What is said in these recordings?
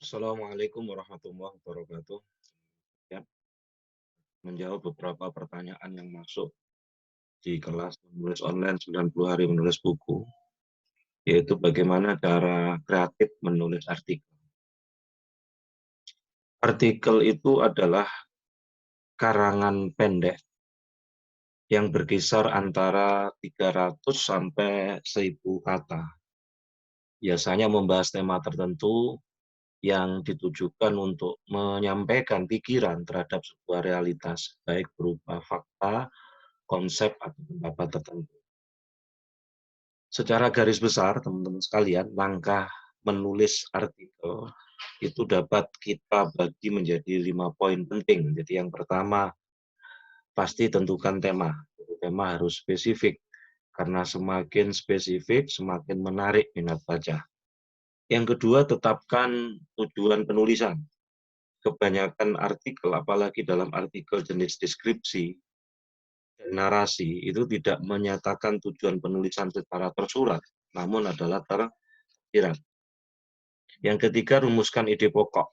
Assalamualaikum warahmatullahi wabarakatuh. Ya, menjawab beberapa pertanyaan yang masuk di kelas menulis online 90 hari menulis buku, yaitu bagaimana cara kreatif menulis artikel. Artikel itu adalah karangan pendek yang berkisar antara 300 sampai 1000 kata. Biasanya membahas tema tertentu yang ditujukan untuk menyampaikan pikiran terhadap sebuah realitas, baik berupa fakta, konsep, atau pendapat tertentu. Secara garis besar, teman-teman sekalian, langkah menulis artikel itu dapat kita bagi menjadi 5 poin penting. Jadi yang pertama, pasti tentukan tema. Tema harus spesifik, karena semakin spesifik, semakin menarik minat baca. Yang kedua, tetapkan tujuan penulisan. Kebanyakan artikel, apalagi dalam artikel jenis deskripsi dan narasi, itu tidak menyatakan tujuan penulisan secara tersurat, namun adalah tersirat. Yang ketiga, rumuskan ide pokok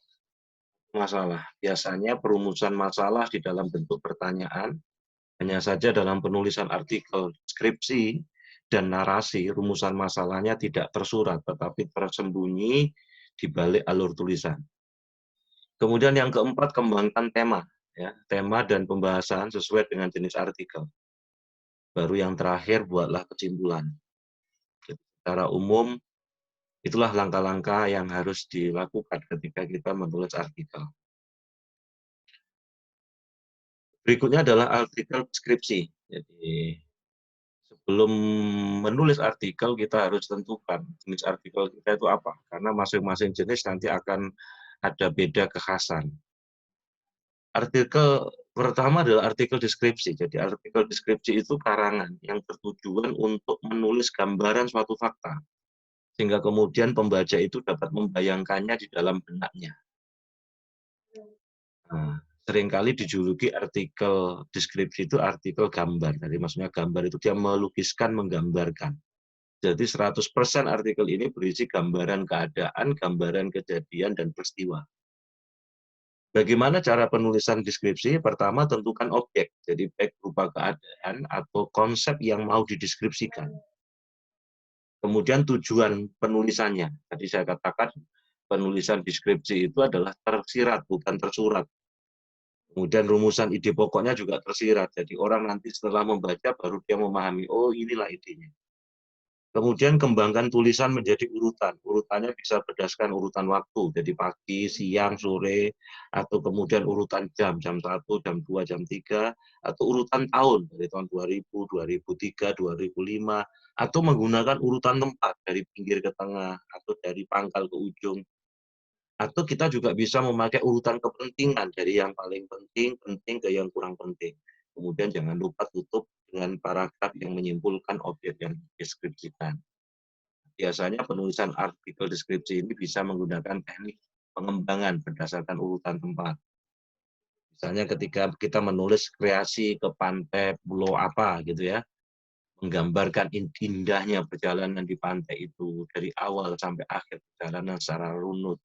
masalah. Biasanya perumusan masalah di dalam bentuk pertanyaan, hanya saja dalam penulisan artikel skripsi dan narasi, rumusan masalahnya tidak tersurat, tetapi tersembunyi di balik alur tulisan. Kemudian yang keempat, kembangkan tema. Ya, tema dan pembahasan sesuai dengan jenis artikel. Baru yang terakhir, buatlah kesimpulan. Secara umum, itulah langkah-langkah yang harus dilakukan ketika kita menulis artikel. Berikutnya adalah artikel deskripsi. Jadi sebelum menulis artikel kita harus tentukan jenis artikel kita itu apa, karena masing-masing jenis nanti akan ada beda kekhasan. Artikel pertama adalah artikel deskripsi. Jadi artikel deskripsi itu karangan yang bertujuan untuk menulis gambaran suatu fakta, sehingga kemudian pembaca itu dapat membayangkannya di dalam benaknya. Nah, seringkali dijuluki artikel deskripsi itu artikel gambar. Jadi maksudnya gambar itu dia melukiskan, menggambarkan. Jadi 100% artikel ini berisi gambaran keadaan, gambaran kejadian, dan peristiwa. Bagaimana cara penulisan deskripsi? Pertama, tentukan objek. Jadi baik berupa keadaan atau konsep yang mau dideskripsikan. Kemudian tujuan penulisannya. Tadi saya katakan penulisan deskripsi itu adalah tersirat, bukan tersurat. Kemudian rumusan ide pokoknya juga tersirat. Jadi orang nanti setelah membaca baru dia memahami, oh inilah idenya. Kemudian kembangkan tulisan menjadi urutan. Urutannya bisa berdasarkan urutan waktu. Jadi pagi, siang, sore, atau kemudian urutan jam 1, jam 2, jam 3, atau urutan tahun dari tahun 2000, 2003, 2005, atau menggunakan urutan tempat dari pinggir ke tengah, atau dari pangkal ke ujung. Atau kita juga bisa memakai urutan kepentingan dari yang paling penting, penting ke yang kurang penting. Kemudian jangan lupa tutup dengan paragraf yang menyimpulkan objek yang dideskripsikan. Biasanya penulisan artikel deskripsi ini bisa menggunakan teknik pengembangan berdasarkan urutan tempat. Misalnya ketika kita menulis kreasi ke pantai pulau apa gitu ya, menggambarkan indahnya perjalanan di pantai itu dari awal sampai akhir perjalanan secara runut.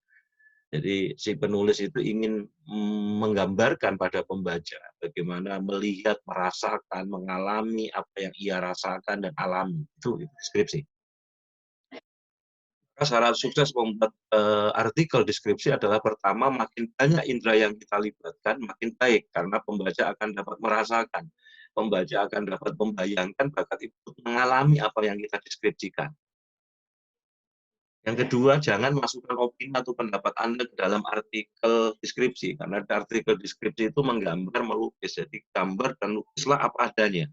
Jadi si penulis itu ingin menggambarkan pada pembaca bagaimana melihat, merasakan, mengalami apa yang ia rasakan dan alami. Itu deskripsi. Syarat sukses membuat artikel deskripsi adalah pertama, makin banyak indera yang kita libatkan, makin baik, karena pembaca akan dapat merasakan, pembaca akan dapat membayangkan, bahkan ikut mengalami apa yang kita deskripsikan. Yang kedua, jangan masukkan opini atau pendapat Anda ke dalam artikel deskripsi, karena artikel deskripsi itu menggambar, melukis, jadi gambar dan lukislah apa adanya.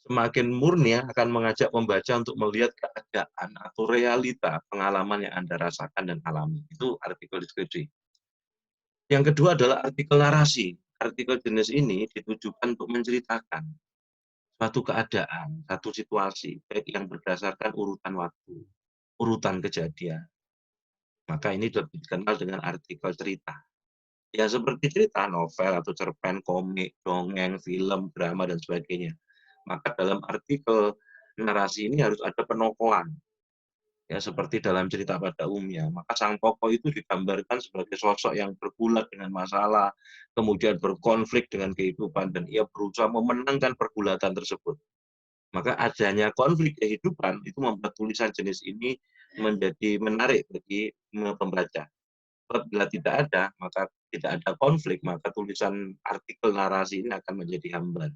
Semakin murni akan mengajak pembaca untuk melihat keadaan atau realita pengalaman yang Anda rasakan dan alami. Itu artikel deskripsi. Yang kedua adalah artikel narasi. Artikel jenis ini ditujukan untuk menceritakan suatu keadaan, satu situasi, baik yang berdasarkan urutan waktu, urutan kejadian. Maka ini lebih dikenal dengan artikel cerita. Ya seperti cerita novel atau cerpen, komik, dongeng, film, drama, dan sebagainya. Maka dalam artikel narasi ini harus ada penokohan. ya seperti dalam cerita pada umumnya. Maka sang tokoh itu digambarkan sebagai sosok yang bergulat dengan masalah, kemudian berkonflik dengan kehidupan, dan ia berusaha memenangkan pergulatan tersebut. Maka adanya konflik kehidupan itu membuat tulisan jenis ini menjadi menarik bagi pembaca. Bila tidak ada, maka tidak ada konflik, maka tulisan artikel narasi ini akan menjadi hambar.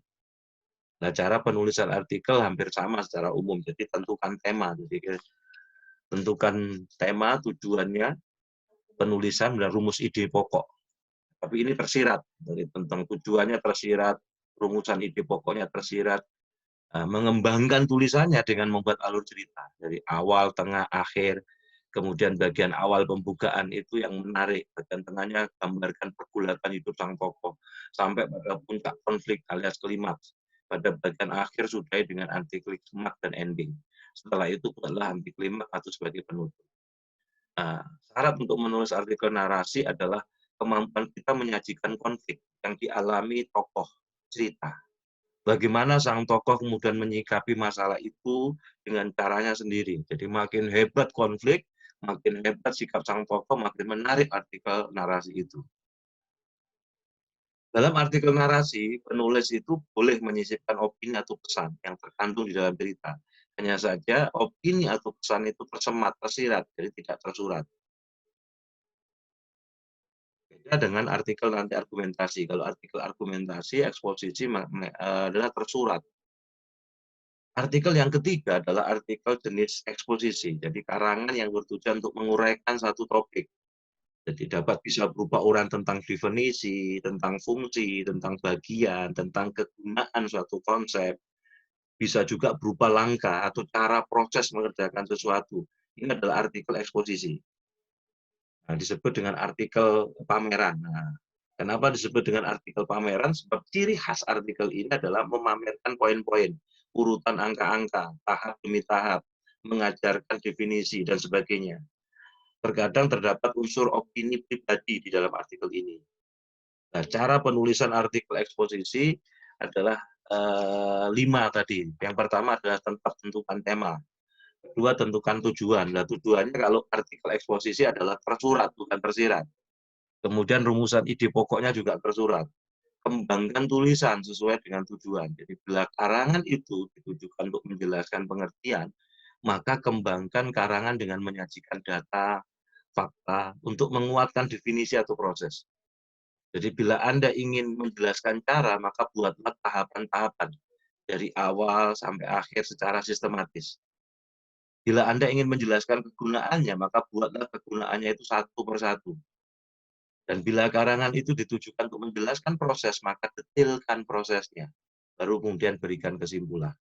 Nah, cara penulisan artikel hampir sama secara umum. Jadi tentukan tema. Jadi tentukan tema, tujuannya, penulisan, dan rumus ide pokok. Tapi ini tersirat. Dari tentang tujuannya tersirat, rumusan ide pokoknya tersirat, mengembangkan tulisannya dengan membuat alur cerita. Dari awal, tengah, akhir, kemudian bagian awal pembukaan itu yang menarik. Bagian tengahnya gambarkan pergulatan hidup sang tokoh. Sampai pada puncak konflik alias klimaks. Pada bagian akhir sudah dengan anti klimaks dan ending. Setelah itu adalah anti klimaks atau sebagai penutup. Nah, syarat untuk menulis artikel narasi adalah kemampuan kita menyajikan konflik yang dialami tokoh cerita. Bagaimana sang tokoh kemudian menyikapi masalah itu dengan caranya sendiri. Jadi makin hebat konflik, makin hebat sikap sang tokoh, makin menarik artikel narasi itu. Dalam artikel narasi, penulis itu boleh menyisipkan opini atau pesan yang terkandung di dalam cerita. Hanya saja opini atau pesan itu tersemat, tersirat, jadi tidak tersurat. Beda dengan artikel nanti argumentasi. Kalau artikel argumentasi, eksposisi adalah tersurat. Artikel yang ketiga adalah artikel jenis eksposisi. Jadi karangan yang bertujuan untuk menguraikan satu topik. Jadi dapat bisa berupa uraian tentang definisi, tentang fungsi, tentang bagian, tentang kegunaan suatu konsep. Bisa juga berupa langkah atau cara proses mengerjakan sesuatu. Ini adalah artikel eksposisi. Nah, disebut dengan artikel pameran. Nah, kenapa disebut dengan artikel pameran? Sebab ciri khas artikel ini adalah memamerkan poin-poin, urutan angka-angka, tahap demi tahap, mengajarkan definisi, dan sebagainya. Terkadang terdapat unsur opini pribadi di dalam artikel ini. Nah, cara penulisan artikel eksposisi adalah 5 tadi. Yang pertama adalah tentukan tema. Kedua, tentukan tujuan. Nah, tujuannya kalau artikel eksposisi adalah tersurat, bukan tersirat. Kemudian rumusan ide pokoknya juga tersurat. Kembangkan tulisan sesuai dengan tujuan. Jadi bila karangan itu ditujukan untuk menjelaskan pengertian, maka kembangkan karangan dengan menyajikan data, fakta, untuk menguatkan definisi atau proses. Jadi bila Anda ingin menjelaskan cara, maka buatlah tahapan-tahapan dari awal sampai akhir secara sistematis. Bila Anda ingin menjelaskan kegunaannya, maka buatlah kegunaannya itu satu persatu. Dan bila karangan itu ditujukan untuk menjelaskan proses, maka detailkan prosesnya. Baru kemudian berikan kesimpulan.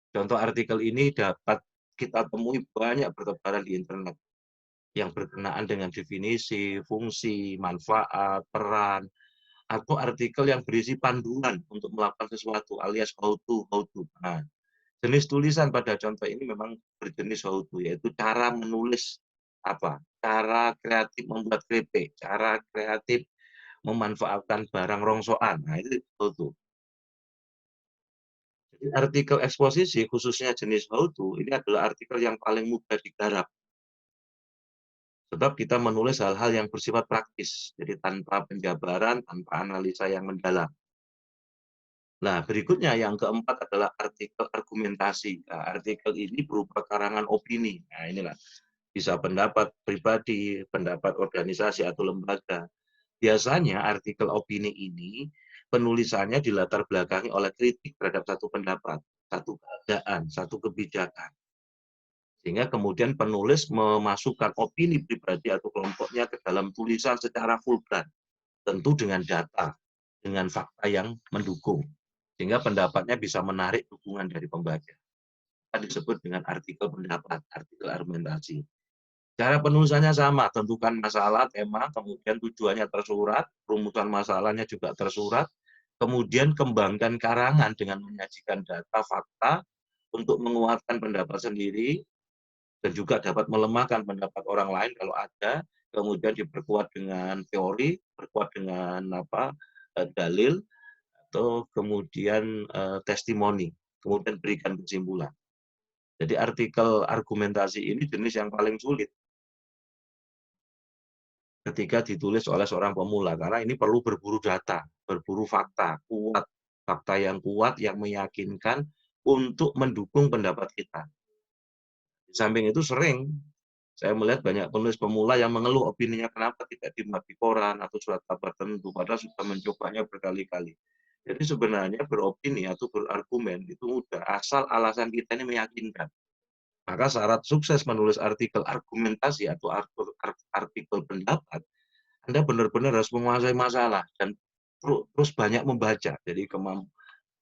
Contoh artikel ini dapat kita temui banyak bertebaran di internet yang berkenaan dengan definisi, fungsi, manfaat, peran, atau artikel yang berisi panduan untuk melakukan sesuatu alias how to. Nah, jenis tulisan pada contoh ini memang berjenis how to, yaitu cara menulis apa? Cara kreatif membuat keripik, cara kreatif memanfaatkan barang rongsokan. Nah, itu how to. Jadi artikel eksposisi khususnya jenis how to ini adalah artikel yang paling mudah digarap. Sebab kita menulis hal-hal yang bersifat praktis, jadi tanpa penjabaran, tanpa analisa yang mendalam. Nah, berikutnya yang keempat adalah artikel argumentasi. Nah, artikel ini berupa karangan opini. Nah, inilah bisa pendapat pribadi, pendapat organisasi atau lembaga. Biasanya artikel opini ini penulisannya dilatar belakangi oleh kritik terhadap satu pendapat, satu keadaan, satu kebijakan. Sehingga kemudian penulis memasukkan opini pribadi atau kelompoknya ke dalam tulisan secara vulgar, tentu dengan data, dengan fakta yang mendukung. Sehingga pendapatnya bisa menarik dukungan dari pembaca. Kita disebut dengan artikel pendapat, artikel argumentasi. Cara penulisannya sama, tentukan masalah, tema, kemudian tujuannya tersurat, rumusan masalahnya juga tersurat, kemudian kembangkan karangan dengan menyajikan data, fakta, untuk menguatkan pendapat sendiri, dan juga dapat melemahkan pendapat orang lain kalau ada, kemudian diperkuat dengan teori, berkuat dengan dalil, atau kemudian testimoni, kemudian berikan kesimpulan. Jadi artikel argumentasi ini jenis yang paling sulit ketika ditulis oleh seorang pemula, karena ini perlu berburu data, berburu fakta, fakta yang kuat, yang meyakinkan untuk mendukung pendapat kita. Di samping itu sering saya melihat banyak penulis pemula yang mengeluh opininya kenapa tidak dimuat di koran atau surat kabar tertentu, padahal sudah mencobanya berkali-kali. Jadi sebenarnya beropini atau berargumen itu mudah, asal alasan kita ini meyakinkan. Maka syarat sukses menulis artikel argumentasi atau artikel pendapat, Anda benar-benar harus menguasai masalah dan terus banyak membaca. Jadi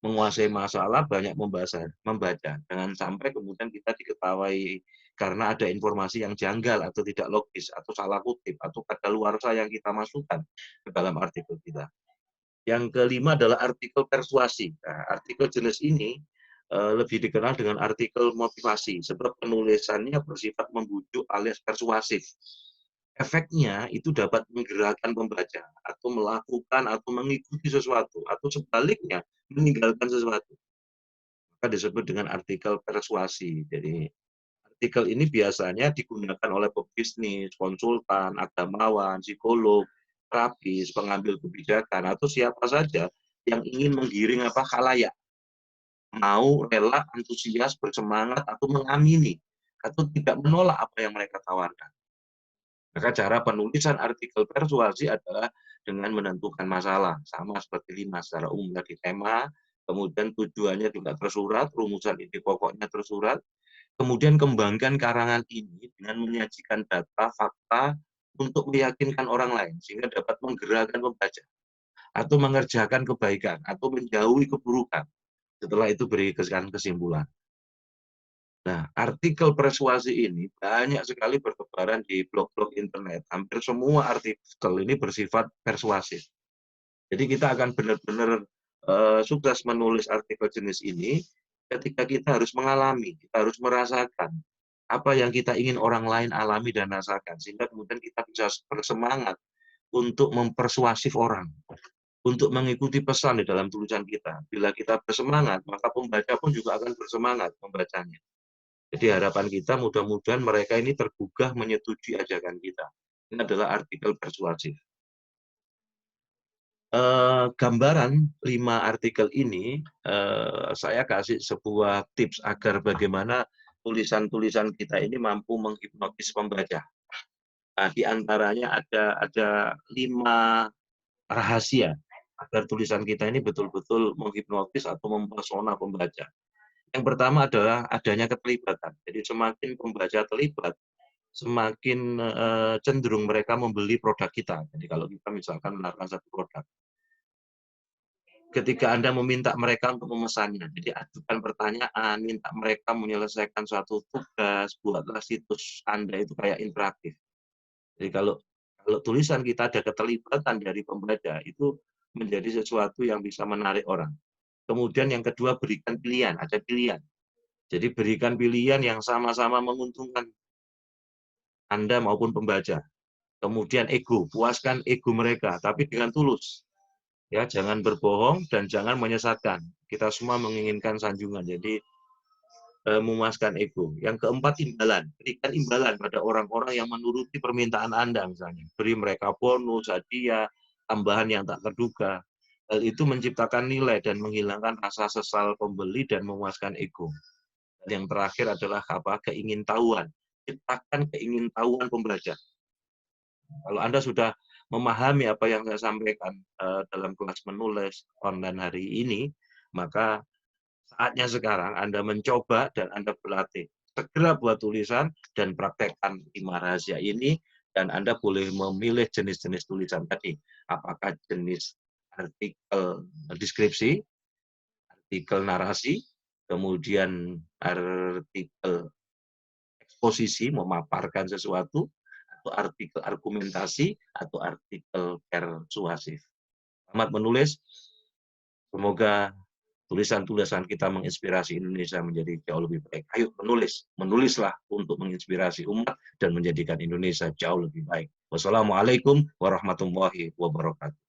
menguasai masalah, banyak membaca. Jangan sampai kemudian kita diketahui karena ada informasi yang janggal atau tidak logis, atau salah kutip, atau kadaluarsa yang kita masukkan ke dalam artikel kita. Yang kelima adalah artikel persuasi. Nah, artikel jenis ini lebih dikenal dengan artikel motivasi, sebab penulisannya bersifat membujuk alias persuasif. Efeknya itu dapat menggerakkan pembaca atau melakukan atau mengikuti sesuatu, atau sebaliknya meninggalkan sesuatu. Maka disebut dengan artikel persuasi. Jadi artikel ini biasanya digunakan oleh pebisnis, konsultan, agamawan, psikolog, terapis, pengambil kebijakan, atau siapa saja yang ingin menggiring khalayak, mau rela, antusias, bersemangat, atau mengamini, atau tidak menolak apa yang mereka tawarkan. Maka cara penulisan artikel persuasi adalah dengan menentukan masalah, sama seperti 5 secara umum tadi, tema, kemudian tujuannya juga tersurat, rumusan inti pokoknya tersurat, kemudian kembangkan karangan ini dengan menyajikan data, fakta, untuk meyakinkan orang lain, sehingga dapat menggerakkan pembaca, atau mengerjakan kebaikan, atau menjauhi keburukan. Setelah itu berikan kesimpulan. Nah, artikel persuasi ini banyak sekali bertebaran di blog-blog internet. Hampir semua artikel ini bersifat persuasif. Jadi kita akan benar-benar sukses menulis artikel jenis ini ketika kita harus mengalami, kita harus merasakan apa yang kita ingin orang lain alami dan rasakan, sehingga kemudian kita bisa bersemangat untuk mempersuasif orang, untuk mengikuti pesan di dalam tulisan kita. Bila kita bersemangat, maka pembaca pun juga akan bersemangat membacanya. Jadi harapan kita mudah-mudahan mereka ini tergugah menyetujui ajakan kita. Ini adalah artikel persuasif. Gambaran 5 artikel ini, saya kasih sebuah tips agar bagaimana tulisan-tulisan kita ini mampu menghipnotis pembaca. Nah, di antaranya ada 5 rahasia agar tulisan kita ini betul-betul menghipnotis atau mempesona pembaca. Yang pertama adalah adanya keterlibatan. Jadi semakin pembaca terlibat, semakin cenderung mereka membeli produk kita. Jadi kalau kita misalkan menawarkan satu produk, ketika Anda meminta mereka untuk memesannya, jadi ajukan pertanyaan, minta mereka menyelesaikan suatu tugas, buatlah situs Anda itu kayak interaktif. Jadi kalau tulisan kita ada keterlibatan dari pembaca, itu menjadi sesuatu yang bisa menarik orang. Kemudian yang kedua, berikan pilihan, ada pilihan. Jadi berikan pilihan yang sama-sama menguntungkan Anda maupun pembaca. Kemudian ego, puaskan ego mereka, tapi dengan tulus. Ya, jangan berbohong dan jangan menyesatkan. Kita semua menginginkan sanjungan, jadi memuaskan ego. Yang keempat, imbalan. Berikan imbalan pada orang-orang yang menuruti permintaan Anda misalnya. Beri mereka bonus, hadiah, tambahan yang tak terduga. Hal itu menciptakan nilai dan menghilangkan rasa sesal pembeli dan memuaskan ego. Dan yang terakhir adalah keingintahuan. Ciptakan keingintahuan pembaca. Kalau Anda sudah memahami apa yang saya sampaikan dalam kelas menulis online hari ini, maka saatnya sekarang Anda mencoba dan Anda berlatih. Segera buat tulisan dan praktekkan 5 rahasia ini, dan Anda boleh memilih jenis-jenis tulisan tadi. Apakah jenis artikel deskripsi, artikel narasi, kemudian artikel eksposisi, memaparkan sesuatu, atau artikel argumentasi, atau artikel persuasif. Selamat menulis. Semoga tulisan-tulisan kita menginspirasi Indonesia menjadi jauh lebih baik. Ayo menulis, menulislah untuk menginspirasi umat dan menjadikan Indonesia jauh lebih baik. Wassalamualaikum warahmatullahi wabarakatuh.